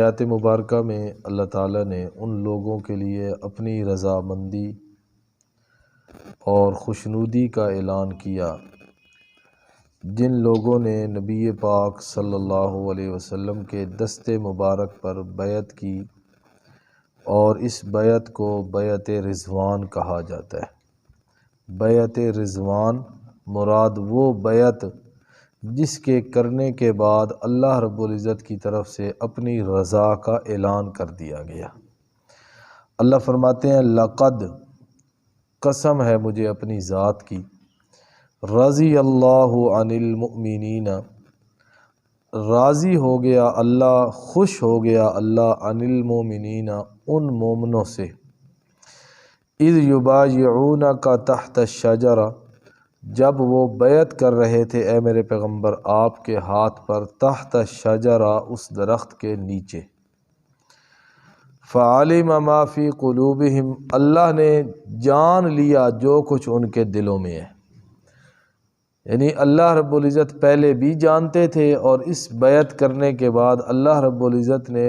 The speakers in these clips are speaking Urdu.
آیات مبارکہ میں اللہ تعالیٰ نے ان لوگوں کے لیے اپنی رضامندی اور خوشنودی کا اعلان کیا جن لوگوں نے نبی پاک صلی اللہ علیہ وسلم کے دست مبارک پر بیعت کی، اور اس بیعت کو بیعت رضوان کہا جاتا ہے۔ بیعت رضوان مراد وہ بیعت جس کے کرنے کے بعد اللہ رب العزت کی طرف سے اپنی رضا کا اعلان کر دیا گیا۔ اللہ فرماتے ہیں لقد، قسم ہے مجھے اپنی ذات کی، رضی اللہ عن المؤمنین، راضی ہو گیا اللہ، خوش ہو گیا اللہ، عن المؤمنین، ان مومنوں سے، اذ یبایعونک تحت الشجرہ، جب وہ بیعت کر رہے تھے اے میرے پیغمبر آپ کے ہاتھ پر، تحت الشجرہ، اس درخت کے نیچے۔ فعلم ما فی قلوبہم، اللہ نے جان لیا جو کچھ ان کے دلوں میں ہے، یعنی اللہ رب العزت پہلے بھی جانتے تھے، اور اس بیعت کرنے کے بعد اللہ رب العزت نے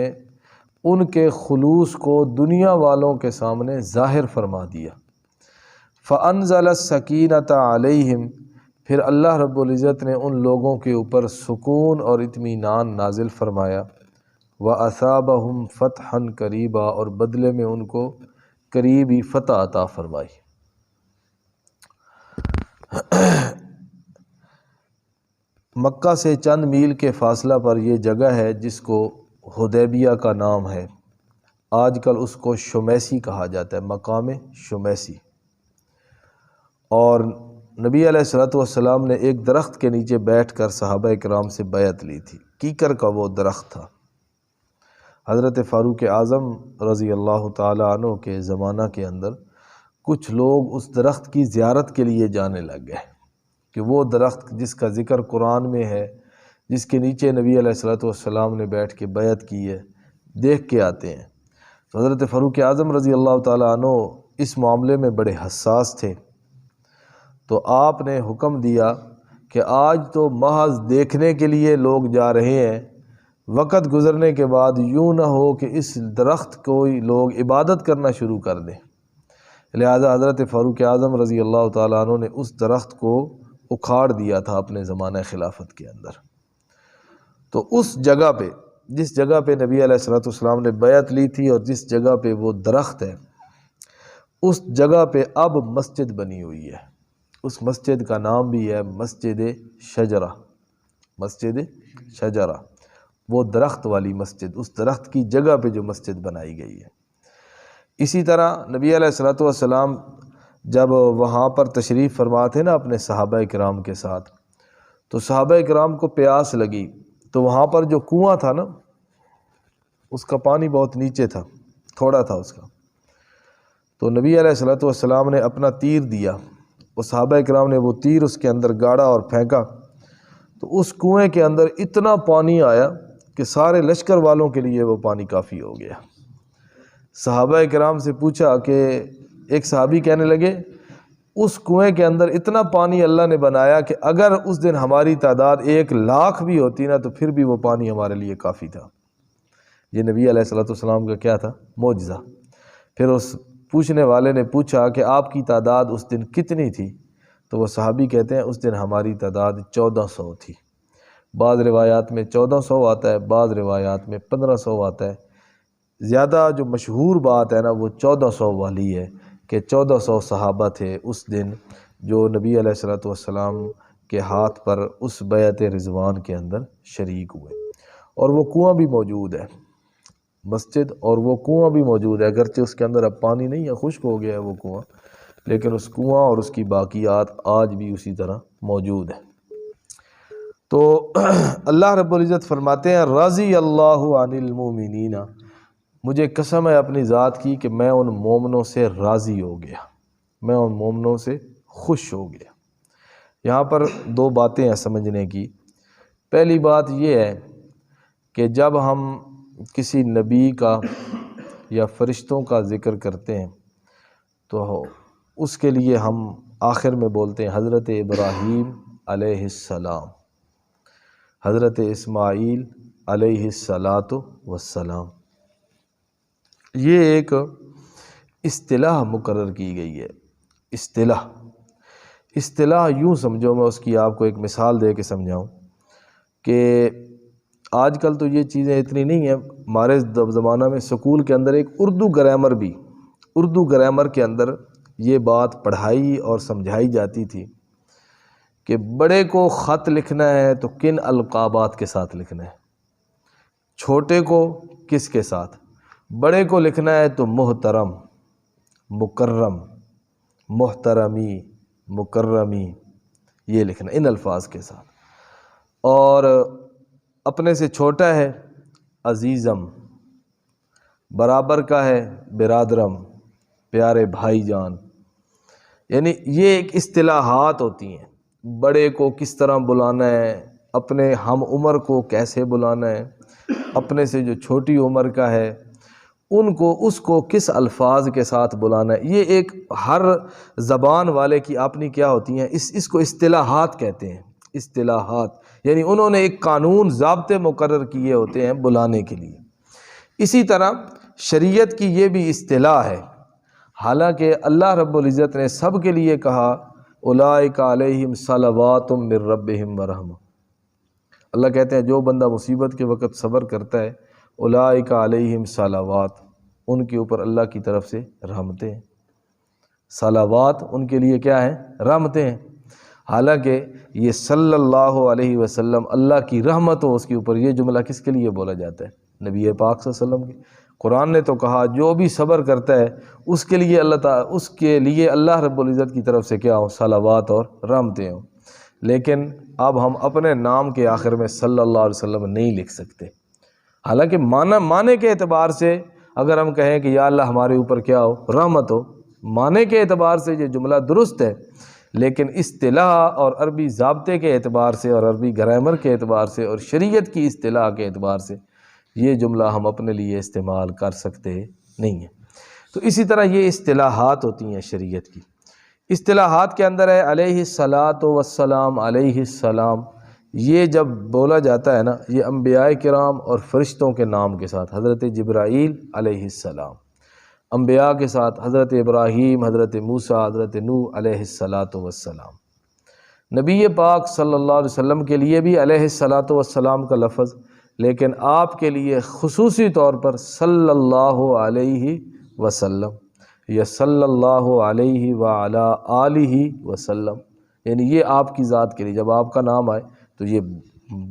ان کے خلوص کو دنیا والوں کے سامنے ظاہر فرما دیا۔ فانزل السکینۃ علیہم، پھر اللہ رب العزت نے ان لوگوں کے اوپر سکون اور اطمینان نازل فرمایا۔ وَأَثَابَهُمْ فَتْحًا قَرِيبًا، اور بدلے میں ان کو قریبی فتح عطا فرمائی۔ مکہ سے چند میل کے فاصلہ پر یہ جگہ ہے جس کو حدیبیہ کا نام ہے، آج کل اس کو شمیسی کہا جاتا ہے، مقام شمیسی۔ اور نبی علیہ الصلوۃ والسلام نے ایک درخت کے نیچے بیٹھ کر صحابہ کرام سے بیعت لی تھی، کیکر کا وہ درخت تھا۔ حضرت فاروق اعظم رضی اللہ تعالی عنہ کے زمانہ کے اندر کچھ لوگ اس درخت کی زیارت کے لیے جانے لگ گئے کہ وہ درخت جس کا ذکر قرآن میں ہے، جس کے نیچے نبی علیہ الصلوۃ والسلام نے بیٹھ کے بیعت کی ہے، دیکھ کے آتے ہیں۔ تو حضرت فاروق اعظم رضی اللہ تعالی عنہ اس معاملے میں بڑے حساس تھے، تو آپ نے حکم دیا کہ آج تو محض دیکھنے کے لیے لوگ جا رہے ہیں، وقت گزرنے کے بعد یوں نہ ہو کہ اس درخت کو لوگ عبادت کرنا شروع کر دیں۔ لہذا حضرت فاروق اعظم رضی اللہ تعالیٰ عنہ نے اس درخت کو اکھاڑ دیا تھا اپنے زمانہ خلافت کے اندر۔ تو اس جگہ پہ، جس جگہ پہ نبی علیہ الصلوۃ والسلام نے بیعت لی تھی اور جس جگہ پہ وہ درخت ہے، اس جگہ پہ اب مسجد بنی ہوئی ہے۔ اس مسجد کا نام بھی ہے مسجد شجرہ، مسجد شجرہ، وہ درخت والی مسجد، اس درخت کی جگہ پہ جو مسجد بنائی گئی ہے۔ اسی طرح نبی علیہ الصلوۃ والسلام جب وہاں پر تشریف فرما تھے نا اپنے صحابہ کرام کے ساتھ، تو صحابہ کرام کو پیاس لگی، تو وہاں پر جو کنواں تھا نا، اس کا پانی بہت نیچے تھا، تھوڑا تھا اس کا، تو نبی علیہ الصلوۃ والسلام نے اپنا تیر دیا، وہ صحابہ کرام نے وہ تیر اس کے اندر گاڑا اور پھینکا، تو اس کنویں کے اندر اتنا پانی آیا کہ سارے لشکر والوں کے لیے وہ پانی کافی ہو گیا۔ صحابہ کرام سے پوچھا کہ ایک صحابی کہنے لگے اس کنویں کے اندر اتنا پانی اللہ نے بنایا کہ اگر اس دن ہماری تعداد 1,00,000 بھی ہوتی نا تو پھر بھی وہ پانی ہمارے لیے کافی تھا۔ یہ نبی علیہ الصلوۃ والسلام کا کیا تھا؟ معجزہ۔ پھر اس پوچھنے والے نے پوچھا کہ آپ کی تعداد اس دن کتنی تھی؟ تو وہ صحابی کہتے ہیں اس دن ہماری تعداد 1400 تھی۔ بعض روایات میں 1400 آتا ہے، بعض روایات میں 1500 آتا ہے۔ زیادہ جو مشہور بات ہے نا وہ 1400 والی ہے کہ 1400 صحابہ تھے اس دن جو نبی علیہ الصلوۃ والسلام کے ہاتھ پر اس بیعت رضوان کے اندر شریک ہوئے۔ اور وہ کنواں بھی موجود ہے، مسجد اور وہ کنواں بھی موجود ہے، اگرچہ اس کے اندر اب پانی نہیں ہے، خشک ہو گیا ہے وہ کنواں، لیکن اس کنواں اور اس کی باقیات آج بھی اسی طرح موجود ہیں۔ تو اللہ رب العزت فرماتے ہیں رضی اللہ عن المؤمنین، مجھے قسم ہے اپنی ذات کی کہ میں ان مومنوں سے راضی ہو گیا، میں ان مومنوں سے خوش ہو گیا۔ یہاں پر دو باتیں ہیں سمجھنے کی۔ پہلی بات یہ ہے کہ جب ہم کسی نبی کا یا فرشتوں کا ذکر کرتے ہیں تو اس کے لیے ہم آخر میں بولتے ہیں حضرت ابراہیم علیہ السلام، حضرت اسماعیل علیہ الصلاۃ والسلام۔ یہ ایک اصطلاح مقرر کی گئی ہے۔ اصطلاح یوں سمجھو، میں اس کی آپ کو ایک مثال دے کے سمجھاؤں کہ آج کل تو یہ چیزیں اتنی نہیں ہیں، ہمارے زمانہ میں سکول کے اندر ایک اردو گرامر کے اندر یہ بات پڑھائی اور سمجھائی جاتی تھی کہ بڑے کو خط لکھنا ہے تو کن القابات کے ساتھ لکھنا ہے، چھوٹے کو کس کے ساتھ، بڑے کو لکھنا ہے تو محترم، مکرم، محترمی، مکرمی، یہ لکھنا ان الفاظ کے ساتھ، اور اپنے سے چھوٹا ہے عزیزم، برابر کا ہے برادرم، پیارے بھائی جان۔ یعنی یہ ایک اصطلاحات ہوتی ہیں، بڑے کو کس طرح بلانا ہے، اپنے ہم عمر کو کیسے بلانا ہے، اپنے سے جو چھوٹی عمر کا ہے اس کو کس الفاظ کے ساتھ بلانا ہے۔ یہ ایک ہر زبان والے کی اپنی کیا ہوتی ہیں، اس کو اصطلاحات کہتے ہیں۔ اصطلاحات یعنی انہوں نے ایک قانون ضابطے مقرر کیے ہوتے ہیں بلانے کے لیے۔ اسی طرح شریعت کی یہ بھی اصطلاح ہے، حالانکہ اللہ رب العزت نے سب کے لیے کہا اولئک علیہم صلوات من ربہم ورحمہ۔ اللہ کہتے ہیں جو بندہ مصیبت کے وقت صبر کرتا ہے اولئک علیہم صلوات، ان کے اوپر اللہ کی طرف سے رحمتیں ہیں۔ صلوات ان کے لیے کیا ہیں؟ رحمتیں ہیں۔ حالانکہ یہ صلی اللہ علیہ وسلم اللہ کی رحمت ہو اس کے اوپر، یہ جملہ کس کے لیے بولا جاتا ہے؟ نبی پاک صلی اللہ علیہ وسلم کی۔ قرآن نے تو کہا جو بھی صبر کرتا ہے اس کے لیے اللہ رب العزت کی طرف سے کیا ہو؟ صلوات اور رحمتیں ہوں۔ لیکن اب ہم اپنے نام کے آخر میں صلی اللہ علیہ وسلم نہیں لکھ سکتے، حالانکہ معنی کے اعتبار سے اگر ہم کہیں کہ یا اللہ ہمارے اوپر کیا ہو؟ رحمت ہو، معنی کے اعتبار سے یہ جملہ درست ہے، لیکن اصطلاح اور عربی ضابطے کے اعتبار سے اور عربی گرامر کے اعتبار سے اور شریعت کی اصطلاح کے اعتبار سے یہ جملہ ہم اپنے لیے استعمال کر سکتے نہیں ہیں۔ تو اسی طرح یہ اصطلاحات ہوتی ہیں شریعت کی۔ اصطلاحات کے اندر ہے علیہ الصلاۃ والسلام، علیہ السلام، یہ جب بولا جاتا ہے نا، یہ انبیاء کرام اور فرشتوں کے نام کے ساتھ، حضرت جبرائیل علیہ السلام، انبیاء کے ساتھ حضرت ابراہیم، حضرت موسیٰ، حضرت نوح علیہ الصلاۃ والسلام، نبی پاک صلی اللہ علیہ وسلم کے لیے بھی علیہ الصلاۃ والسلام کا لفظ، لیکن آپ کے لیے خصوصی طور پر صلی اللہ علیہ وسلم یا صلی اللہ علیہ وعلی آلہ وسلم، یعنی یہ آپ کی ذات کے لیے جب آپ کا نام آئے تو یہ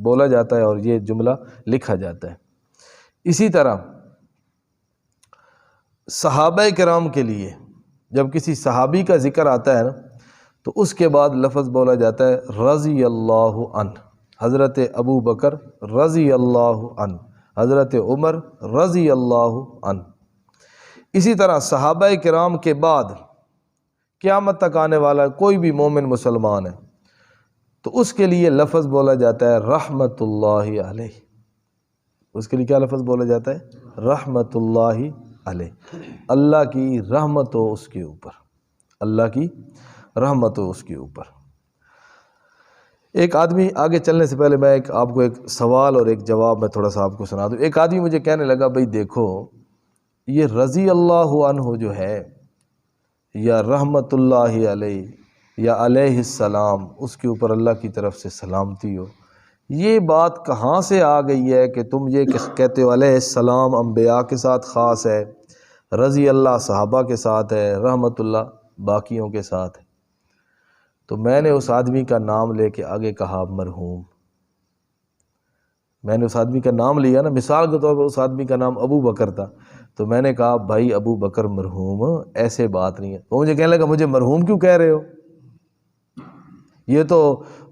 بولا جاتا ہے اور یہ جملہ لکھا جاتا ہے۔ اسی طرح صحابہ کرام کے لیے جب کسی صحابی کا ذکر آتا ہے نا تو اس کے بعد لفظ بولا جاتا ہے رضی اللہ عنہ، حضرت ابو بکر رضی اللہ عنہ، حضرت عمر رضی اللہ عنہ۔ اسی طرح صحابہ کرام کے بعد قیامت تک آنے والا کوئی بھی مومن مسلمان ہے تو اس کے لیے لفظ بولا جاتا ہے رحمت اللہ علیہ۔ اس کے لیے کیا لفظ بولا جاتا ہے؟ رحمت اللہ علیہ، اللہ کی رحمت ہو اس کے اوپر، اللہ کی رحمت ہو اس کے اوپر۔ ایک آدمی، آگے چلنے سے پہلے میں آپ کو ایک سوال اور ایک جواب میں تھوڑا سا آپ کو سنا دوں۔ ایک آدمی مجھے کہنے لگا بھئی دیکھو یہ رضی اللہ عنہ جو ہے یا رحمت اللہ علیہ یا علیہ السلام، اس کے اوپر اللہ کی طرف سے سلامتی ہو، یہ بات کہاں سے آ گئی ہے کہ تم یہ کہتے ہو علیہ السلام انبیاء کے ساتھ خاص ہے، رضی اللہ صحابہ کے ساتھ ہے، رحمت اللہ باقیوں کے ساتھ ہے؟ تو میں نے اس آدمی کا نام لے کے آگے کہا مرحوم۔ میں نے اس آدمی کا نام لیا نا، مثال کے طور پر اس آدمی کا نام ابو بکر تھا، تو میں نے کہا بھائی ابو بکر مرحوم، ایسے بات نہیں ہے۔ وہ مجھے کہنے لگا مجھے مرحوم کیوں کہہ رہے ہو، یہ تو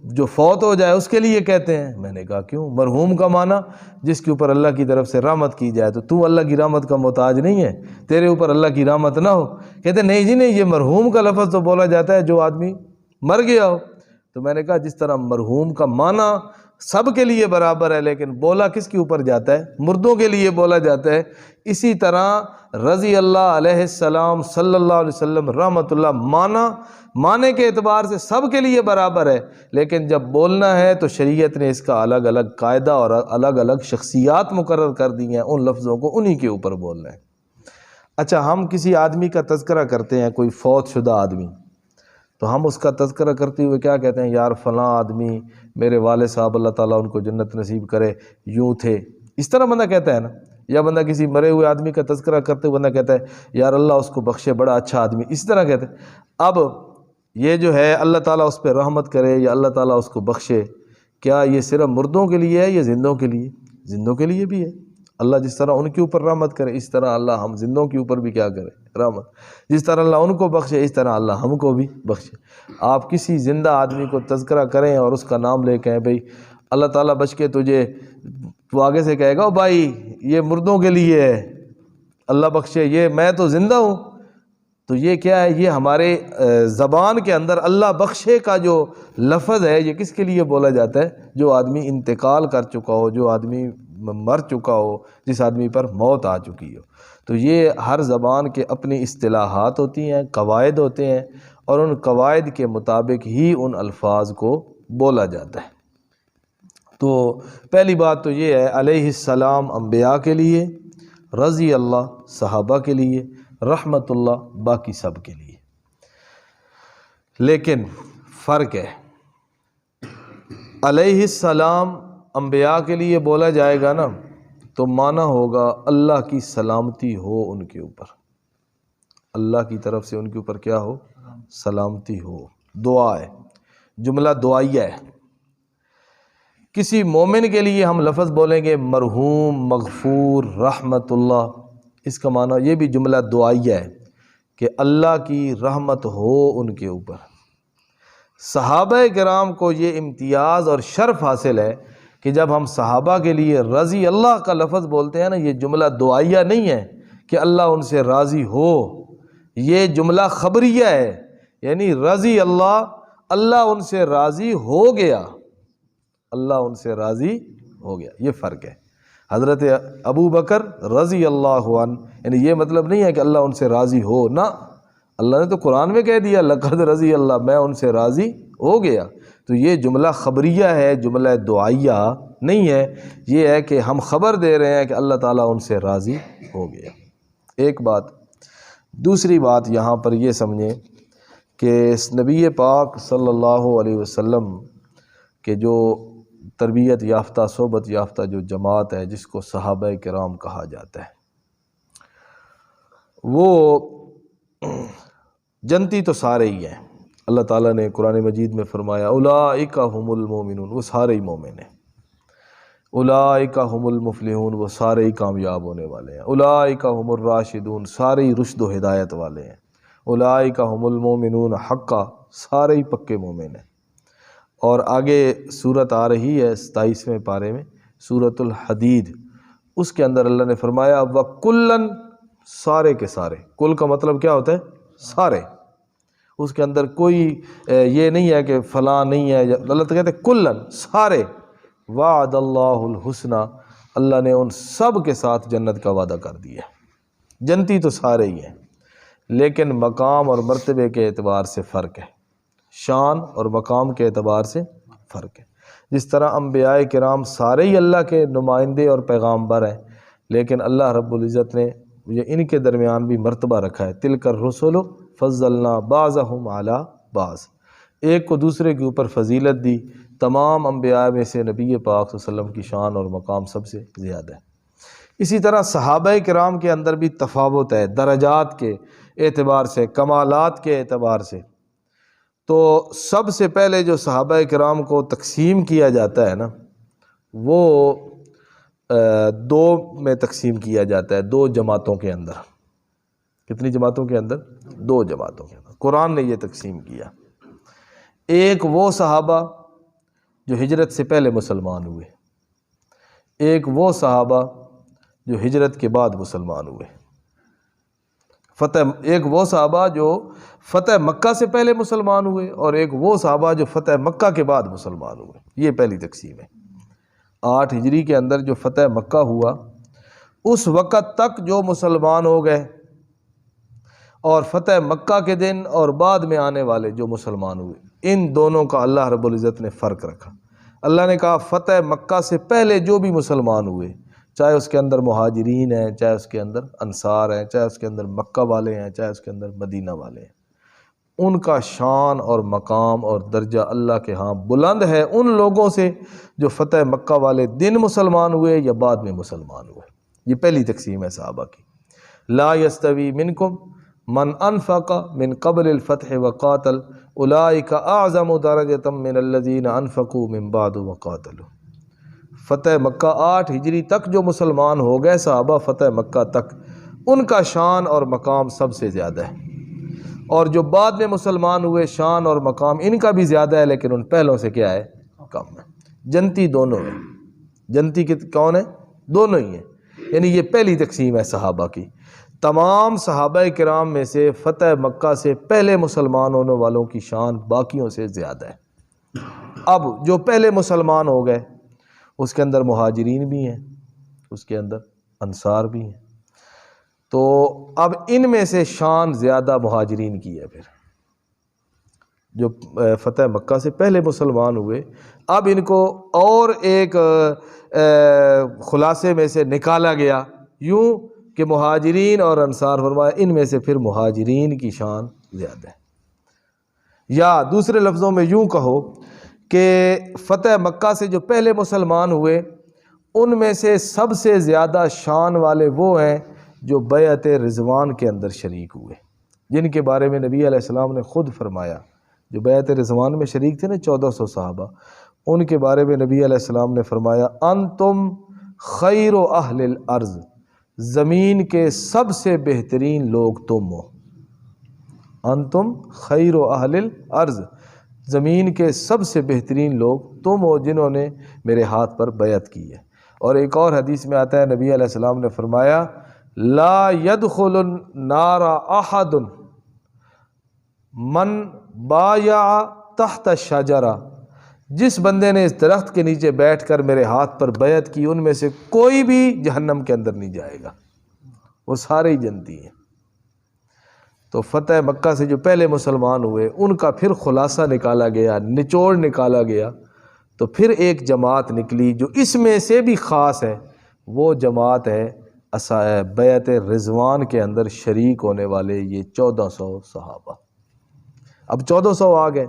جو فوت ہو جائے اس کے لیے کہتے ہیں۔ میں نے کہا کیوں؟ مرحوم کا معنی جس کے اوپر اللہ کی طرف سے رحمت کی جائے، تو اللہ کی رحمت کا محتاج نہیں ہے، تیرے اوپر اللہ کی رحمت نہ ہو؟ کہتے نہیں جی نہیں، یہ مرحوم کا لفظ تو بولا جاتا ہے جو آدمی مر گیا ہو۔ تو میں نے کہا جس طرح مرحوم کا معنی سب کے لیے برابر ہے، لیکن بولا کس کے اوپر جاتا ہے؟ مردوں کے لیے بولا جاتا ہے۔ اسی طرح رضی اللہ علیہ السلام صلی اللہ علیہ وسلم رحمۃ اللہ معنی کے اعتبار سے سب کے لیے برابر ہے، لیکن جب بولنا ہے تو شریعت نے اس کا الگ الگ قاعدہ اور الگ الگ شخصیات مقرر کر دی ہیں، ان لفظوں کو انہی کے اوپر بولنا ہے۔ اچھا، ہم کسی آدمی کا تذکرہ کرتے ہیں، کوئی فوت شدہ آدمی، تو ہم اس کا تذکرہ کرتے ہوئے کیا کہتے ہیں؟ یار فلاں آدمی، میرے والد صاحب اللہ تعالیٰ ان کو جنت نصیب کرے، یوں تھے، اس طرح بندہ کہتا ہے نا۔ یا بندہ کسی مرے ہوئے آدمی کا تذکرہ کرتے ہوئے بندہ کہتا ہے یار اللہ اس کو بخشے، بڑا اچھا آدمی، اس طرح کہتے ہیں۔ اب یہ جو ہے اللہ تعالیٰ اس پہ رحمت کرے یا اللہ تعالیٰ اس کو بخشے، کیا یہ صرف مردوں کے لیے ہے یا زندوں کے لیے؟ زندوں کے لیے بھی ہے۔ اللہ جس طرح ان کے اوپر رحمت کرے، اس طرح اللہ ہم زندوں کے اوپر بھی کیا کرے؟ رحمت۔ جس طرح اللہ ان کو بخشے، اس طرح اللہ ہم کو بھی بخشے۔ آپ کسی زندہ آدمی کو تذکرہ کریں اور اس کا نام لے کہیں بھئی اللہ تعالیٰ بچ کے تجھے، تو آگے سے کہے گا او بھائی یہ مردوں کے لیے ہے، اللہ بخشے، یہ میں تو زندہ ہوں۔ تو یہ کیا ہے؟ یہ ہمارے زبان کے اندر اللہ بخشے کا جو لفظ ہے، یہ کس کے لیے بولا جاتا ہے؟ جو آدمی انتقال کر چکا ہو، جو آدمی مر چکا ہو، جس آدمی پر موت آ چکی ہو۔ تو یہ ہر زبان کے اپنی اصطلاحات ہوتی ہیں، قواعد ہوتے ہیں، اور ان قواعد کے مطابق ہی ان الفاظ کو بولا جاتا ہے۔ تو پہلی بات تو یہ ہے علیہ السلام انبیاء کے لیے، رضی اللہ صحابہ کے لیے، رحمت اللہ باقی سب کے لیے۔ لیکن فرق ہے، علیہ السلام انبیاء کے لیے بولا جائے گا نا تو معنی ہوگا اللہ کی سلامتی ہو ان کے اوپر، اللہ کی طرف سے ان کے اوپر کیا ہو؟ سلامتی ہو۔ دعا ہے، جملہ دعائیہ ہے۔ کسی مومن کے لیے ہم لفظ بولیں گے مرحوم، مغفور، رحمت اللہ، اس کا معنی یہ بھی جملہ دعائیہ ہے کہ اللہ کی رحمت ہو ان کے اوپر۔ صحابہ کرام کو یہ امتیاز اور شرف حاصل ہے کہ جب ہم صحابہ کے لیے رضی اللہ کا لفظ بولتے ہیں نا، یہ جملہ دعائیہ نہیں ہے کہ اللہ ان سے راضی ہو، یہ جملہ خبریہ ہے، یعنی رضی اللہ، اللہ ان سے راضی ہو گیا، اللہ ان سے راضی ہو گیا، یہ فرق ہے۔ حضرت ابو بکر رضی اللہ عنہ، یعنی یہ مطلب نہیں ہے کہ اللہ ان سے راضی ہو، نہ، اللہ نے تو قرآن میں کہہ دیا لقد رضی اللہ، میں ان سے راضی ہو گیا۔ تو یہ جملہ خبریہ ہے، جملہ دعائیہ نہیں ہے، یہ ہے کہ ہم خبر دے رہے ہیں کہ اللہ تعالیٰ ان سے راضی ہو گیا۔ ایک بات۔ دوسری بات یہاں پر یہ سمجھیں کہ نبی پاک صلی اللہ علیہ وسلم کے جو تربیت یافتہ، صحبت یافتہ جو جماعت ہے، جس کو صحابہ کرام کہا جاتا ہے، وہ جنتی تو سارے ہی ہیں۔ اللہ تعالیٰ نے قرآن مجید میں فرمایا اولئک هم المؤمنون، وہ سارے ہی مومن ہیں۔ اولئک هم المفلحون، وہ سارے ہی کامیاب ہونے والے ہیں۔ اولئک هم الراشدون، سارے ہی رشد و ہدایت والے ہیں۔ اولئک هم المؤمنون حقا، سارے ہی پکے مومن ہیں۔ اور آگے سورت آ رہی ہے 27ویں پارے میں، سورت الحدید، اس کے اندر اللہ نے فرمایا وَكُلًّا، سارے کے سارے، کل کا مطلب کیا ہوتا ہے؟ سارے، اس کے اندر کوئی یہ نہیں ہے کہ فلاں نہیں ہے، اللہ تو کہتے ہیں کلًا، سارے، وعد اللہ الحسنى، اللہ نے ان سب کے ساتھ جنت کا وعدہ کر دیا۔ جنتی تو سارے ہی ہیں، لیکن مقام اور مرتبے کے اعتبار سے فرق ہے، شان اور مقام کے اعتبار سے فرق ہے۔ جس طرح انبیاء کرام سارے ہی اللہ کے نمائندے اور پیغامبر ہیں، لیکن اللہ رب العزت نے یہ ان کے درمیان بھی مرتبہ رکھا ہے، تلک الرسل فضلنا بعضهم علی بعض، ایک کو دوسرے کے اوپر فضیلت دی۔ تمام انبیاء میں سے نبی پاک صلی اللہ علیہ وسلم کی شان اور مقام سب سے زیادہ ہے۔ اسی طرح صحابہ کرام کے اندر بھی تفاوت ہے، درجات کے اعتبار سے، کمالات کے اعتبار سے۔ تو سب سے پہلے جو صحابہ کرام کو تقسیم کیا جاتا ہے نا، وہ دو میں تقسیم کیا جاتا ہے، دو جماعتوں کے اندر۔ کتنی جماعتوں کے اندر؟ دو جماعتوں کے اندر قرآن نے یہ تقسیم کیا۔ ایک وہ صحابہ جو ہجرت سے پہلے مسلمان ہوئے، ایک وہ صحابہ جو ہجرت کے بعد مسلمان ہوئے۔ ایک وہ صحابہ جو فتح مکہ سے پہلے مسلمان ہوئے، اور ایک وہ صحابہ جو فتح مکہ کے بعد مسلمان ہوئے۔ یہ پہلی تقسیم ہے۔ 8 ہجری کے اندر جو فتح مکہ ہوا اس وقت تک جو مسلمان ہو گئے، اور فتح مکہ کے دن اور بعد میں آنے والے جو مسلمان ہوئے، ان دونوں کا اللہ رب العزت نے فرق رکھا۔ اللہ نے کہا فتح مکہ سے پہلے جو بھی مسلمان ہوئے، چاہے اس کے اندر مہاجرین ہیں، چاہے اس کے اندر انصار ہیں، چاہے اس کے اندر مکہ والے ہیں، چاہے اس کے اندر مدینہ والے ہیں، ان کا شان اور مقام اور درجہ اللہ کے ہاں بلند ہے ان لوگوں سے جو فتح مکہ والے دن مسلمان ہوئے یا بعد میں مسلمان ہوئے۔ یہ پہلی تقسیم ہے صحابہ کی۔ لا یستوی منکم من انفق من قبل الفتح وقاتل اولئک اعظم درجۃ من الذین انفقوا من بعد وقاتلوا۔ فتح مکہ 8 ہجری تک جو مسلمان ہو گئے صحابہ فتح مکہ تک، ان کا شان اور مقام سب سے زیادہ ہے، اور جو بعد میں مسلمان ہوئے شان اور مقام ان کا بھی زیادہ ہے، لیکن ان پہلوں سے کیا ہے؟ کم ہے۔ جنتی دونوں ہیں۔ جنتی کون ہے؟ دونوں ہی ہیں۔ یعنی یہ پہلی تقسیم ہے صحابہ کی۔ تمام صحابہ کرام میں سے فتح مکہ سے پہلے مسلمان ہونے والوں کی شان باقیوں سے زیادہ ہے۔ اب جو پہلے مسلمان ہو گئے اس کے اندر مہاجرین بھی ہیں، اس کے اندر انصار بھی ہیں، تو اب ان میں سے شان زیادہ مہاجرین کی ہے۔ پھر جو فتح مکہ سے پہلے مسلمان ہوئے، اب ان کو اور ایک خلاصے میں سے نکالا گیا یوں کہ مہاجرین اور انصار، فرمایا ان میں سے پھر مہاجرین کی شان زیادہ ہے۔ یا دوسرے لفظوں میں یوں کہو کہ فتح مکہ سے جو پہلے مسلمان ہوئے ان میں سے سب سے زیادہ شان والے وہ ہیں جو بیعت رضوان کے اندر شریک ہوئے، جن کے بارے میں نبی علیہ السلام نے خود فرمایا۔ جو بیعت رضوان میں شریک تھے نا 1400 صحابہ، ان کے بارے میں نبی علیہ السلام نے فرمایا انتم خیر اہل الارض، زمین کے سب سے بہترین لوگ تم ہو۔ انتم خیر اہل الارض، زمین کے سب سے بہترین لوگ تم ہو جنہوں نے میرے ہاتھ پر بیعت کی ہے۔ اور ایک اور حدیث میں آتا ہے نبی علیہ السلام نے فرمایا لا يدخل النار احد من بايع تحت الشجرہ، جس بندے نے اس درخت کے نیچے بیٹھ کر میرے ہاتھ پر بیعت کی ان میں سے کوئی بھی جہنم کے اندر نہیں جائے گا، وہ سارے ہی جنتی ہیں۔ تو فتح مکہ سے جو پہلے مسلمان ہوئے ان کا پھر خلاصہ نکالا گیا، نچوڑ نکالا گیا، تو پھر ایک جماعت نکلی جو اس میں سے بھی خاص ہے، وہ جماعت ہے بیعت رضوان کے اندر شریک ہونے والے یہ 1400 صحابہ۔ اب 1400 آ گئے،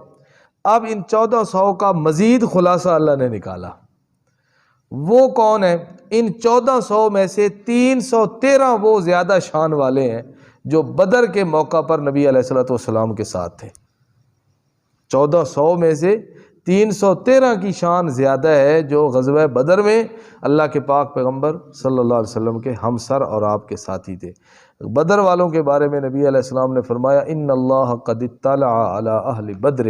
اب ان 1400 کا مزید خلاصہ اللہ نے نکالا۔ وہ کون ہے؟ ان 1400 میں سے 313 وہ زیادہ شان والے ہیں جو بدر کے موقع پر نبی علیہ السلام کے ساتھ تھے۔ 1400 میں سے 313 کی شان زیادہ ہے جو غزوہ بدر میں اللہ کے پاک پیغمبر صلی اللہ علیہ وسلم کے ہمسر اور آپ کے ساتھی تھے۔ بدر والوں کے بارے میں نبی علیہ السلام نے فرمایا ان اللہ قد اطلع علی اہل بدر،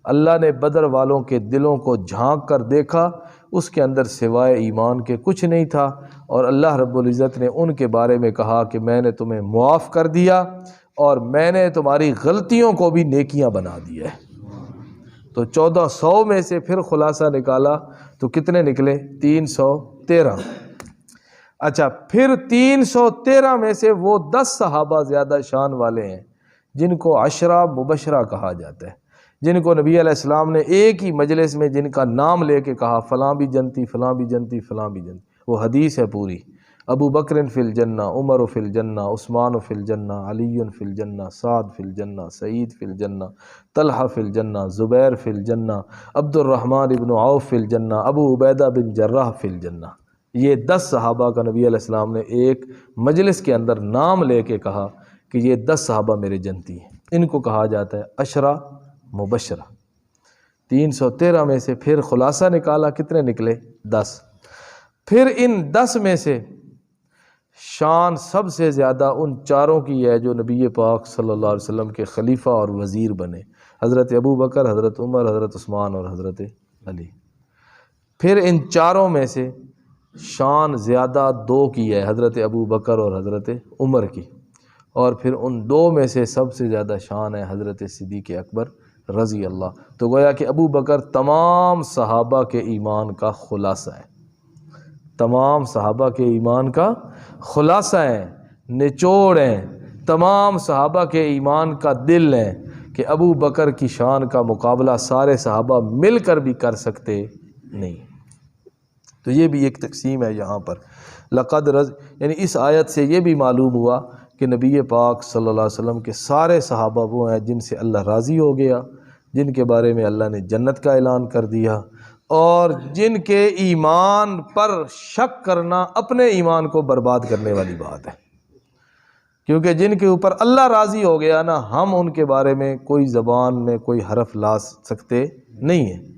اللہ نے بدر والوں کے دلوں کو جھانک کر دیکھا، اس کے اندر سوائے ایمان کے کچھ نہیں تھا، اور اللہ رب العزت نے ان کے بارے میں کہا کہ میں نے تمہیں معاف کر دیا اور میں نے تمہاری غلطیوں کو بھی نیکیاں بنا دیا ہے۔ تو 1400 میں سے پھر خلاصہ نکالا تو کتنے نکلے؟ 313۔ اچھا، پھر 313 میں سے وہ 10 صحابہ زیادہ شان والے ہیں جن کو عشرہ مبشرہ کہا جاتا ہے، جن کو نبی علیہ السلام نے ایک ہی مجلس میں جن کا نام لے کے کہا فلاں بھی جنتی، فلاں بھی جنتی، فلاں بھی جنتی۔ وہ حدیث ہے پوری، ابو بکر فی الجنہ، عمر فی الجنہ، عثمان فی الجنہ، علی فی الجنہ، سعد فی الجنہ، سعید فی الجنہ، طلحہ فی الجنہ، زبیر فی الجنہ، عبد الرحمن ابن عوف فی الجنہ، ابو عبیدہ بن جراح فی الجنہ۔ یہ 10 صحابہ کا نبی علیہ السلام نے ایک مجلس کے اندر نام لے کے کہا کہ یہ 10 صحابہ میرے جنتی ہیں، ان کو کہا جاتا ہے عشرہ مبشرہ۔ 313 میں سے پھر خلاصہ نکالا، کتنے نکلے؟ 10۔ پھر ان 10 میں سے شان سب سے زیادہ ان چاروں کی ہے جو نبی پاک صلی اللہ علیہ وسلم کے خلیفہ اور وزیر بنے، حضرت ابو بکر، حضرت عمر، حضرت عثمان اور حضرت علی۔ پھر ان چاروں میں سے شان زیادہ 2 کی ہے، حضرت ابو بکر اور حضرت عمر کی، اور پھر ان 2 میں سے سب سے زیادہ شان ہے حضرت صدیق اکبر رضی اللہ۔ تو گویا کہ ابو بکر تمام صحابہ کے ایمان کا خلاصہ ہے۔ تمام صحابہ کے ایمان کا خلاصہ ہیں، نچوڑ ہیں، تمام صحابہ کے ایمان کا دل ہیں کہ ابو بکر کی شان کا مقابلہ سارے صحابہ مل کر بھی کر سکتے نہیں۔ تو یہ بھی ایک تقسیم ہے یہاں پر۔ یعنی اس آیت سے یہ بھی معلوم ہوا کہ نبی پاک صلی اللہ علیہ وسلم کے سارے صحابہ وہ ہیں جن سے اللہ راضی ہو گیا، جن کے بارے میں اللہ نے جنت کا اعلان کر دیا، اور جن کے ایمان پر شک کرنا اپنے ایمان کو برباد کرنے والی بات ہے، کیونکہ جن کے اوپر اللہ راضی ہو گیا نا، ہم ان کے بارے میں کوئی زبان میں کوئی حرف لا سکتے نہیں ہیں۔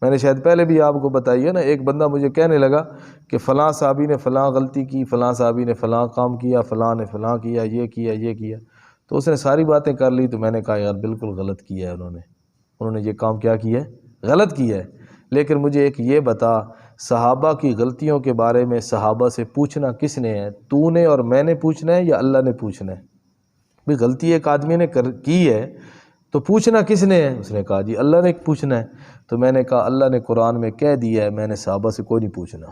میں نے شاید پہلے بھی آپ کو بتائی ہے نا، ایک بندہ مجھے کہنے لگا کہ فلاں صحابی نے فلاں غلطی کی، فلاں صحابی نے فلاں کام کیا، فلاں نے فلاں کیا، یہ کیا، یہ کیا، تو اس نے ساری باتیں کر لی، تو میں نے کہا یار بالکل غلط کیا ہے انہوں نے یہ کام کیا کیا ہے، غلط کیا ہے۔ لیکن مجھے ایک یہ بتا، صحابہ کی غلطیوں کے بارے میں صحابہ سے پوچھنا کس نے ہے؟ تو نے اور میں نے پوچھنا ہے یا اللہ نے پوچھنا ہے؟ بھئی غلطی ایک آدمی نے کی ہے تو پوچھنا کس نے ہے؟ اس نے کہا جی اللہ نے پوچھنا ہے۔ تو میں نے کہا اللہ نے قرآن میں کہہ دیا ہے میں نے صحابہ سے کوئی نہیں پوچھنا۔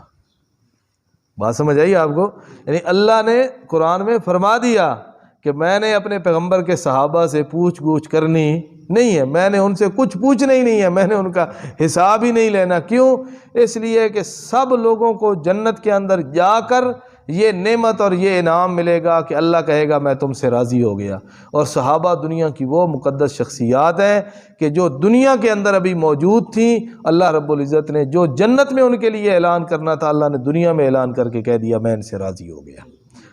بات سمجھ آئی آپ کو؟ یعنی اللہ نے قرآن میں فرما دیا کہ میں نے اپنے پیغمبر کے صحابہ سے پوچھ گچھ کرنی نہیں ہے، میں نے ان سے کچھ پوچھنا ہی نہیں ہے، میں نے ان کا حساب ہی نہیں لینا۔ کیوں؟ اس لیے کہ سب لوگوں کو جنت کے اندر جا کر یہ نعمت اور یہ انعام ملے گا کہ اللہ کہے گا میں تم سے راضی ہو گیا۔ اور صحابہ دنیا کی وہ مقدس شخصیات ہیں کہ جو دنیا کے اندر ابھی موجود تھیں، اللہ رب العزت نے جو جنت میں ان کے لیے اعلان کرنا تھا، اللہ نے دنیا میں اعلان کر کے کہہ دیا میں ان سے راضی ہو گیا۔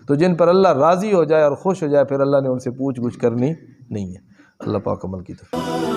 تو جن پر اللہ راضی ہو جائے اور خوش ہو جائے، پھر اللہ نے ان سے پوچھ گچھ کرنی نہیں ہے۔ اللہ پاک عمل کی توفیق۔